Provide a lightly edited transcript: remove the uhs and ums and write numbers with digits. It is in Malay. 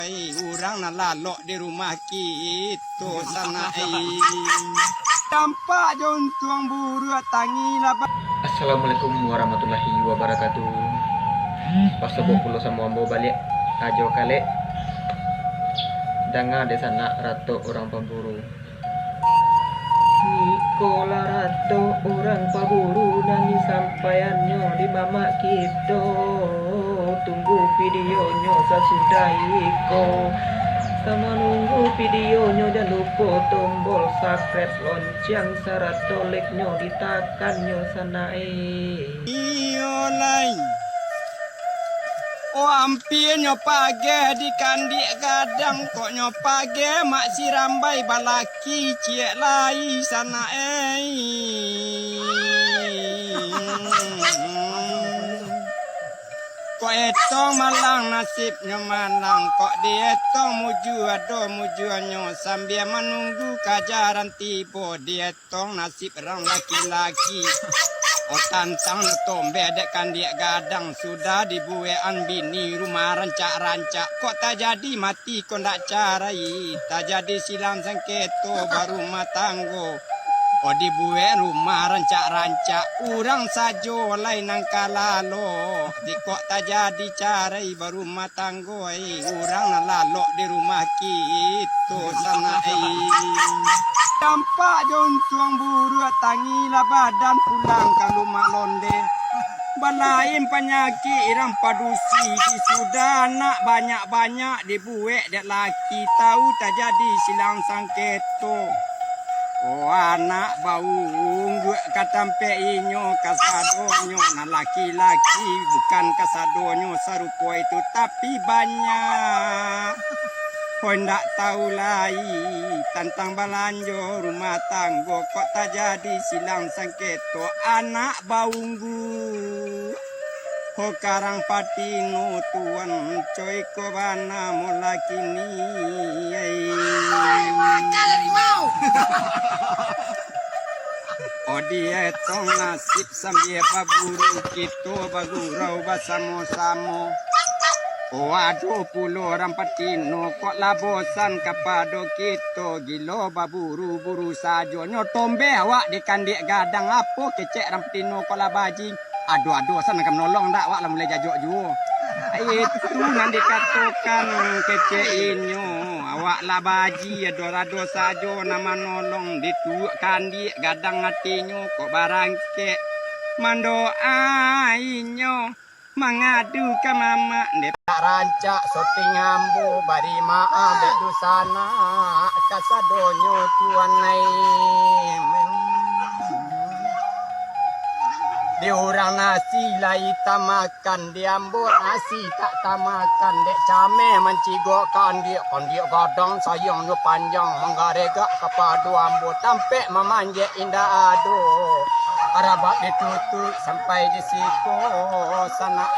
Urang nalalok di rumah kita sana tampak jontuang buru tangi laba. Assalamualaikum warahmatullahi wabarakatuh. Pas pulo sama ambo balik ajo kale danga desa nak rato orang paburu. Nikola rato orang paburu nangis sampaiannya di mama kita. Tunggu videonya sesudah iko. Sama nunggu videonya jangan lupa tombol subscribe lonceng serta like-nya ditekannya sanai. Iyo lain. Oh hampir nyopage di kandik gadang kok nyopage mak sirambai balaki ciek lai sana Kok etong malang nasibnya malang kok dietong muju ado mujuannya sambil menunggu kajaran tiba dietong nasib orang laki-laki. Oh tantang tombe dekan dia gadang sudah dibuean bini rumah rancak-rancak kok tak jadi mati kok ndak carai tak jadi silang sengketo baru matanggo. Oh dibuwe rumah rancak-rancak urang sajo lain nangkalalo di kok tak jadi carai baru matanggo urang nalalok di rumah kita sana tampak jontuang buru tangi lah badan pulang kalau malonde balain penyakit irang padusi sudah anak banyak-banyak dibuek dek laki tahu tak jadi silang sangketo. Oh anak baung dua katampe inyo kasadonyo na laki-laki bukan kasadonyo sarupo itu tapi banyak. Kau ndak tahu lagi tentang balanjo rumah tanggo kok tak jadi silang sengketo anak baunggu. Ho karang patino tuan coy ko bana mula kini. Oh dia tong nasib sambil paburu kita bagurau basamo-samo. Oh aduh pulo orang patino kok labosan kapado kita gilo baburu-buru sajo nyotombe awak di kandik gadang apa kecek orang patino kok labajing. Aduh sana kam nolong dak awak lah mulai jajok juo. Itu nanti katakan kecek inyo awak labaji ado-ado sajo nama nolong dituak kandik gadang hatinya kok barangke mandoa inyo mengadu ke mama dek rancak soting ambo bari maaf dek dusana kasadonyo tuan nai di orang nasi lai tamakan di ambo nasi tak tamakan dek came mencigokkan dia kon dia gadang sayang yo panjang menggarega kepadu ambo tampe mamanje indah ado arabak ditutup sampai di situ sana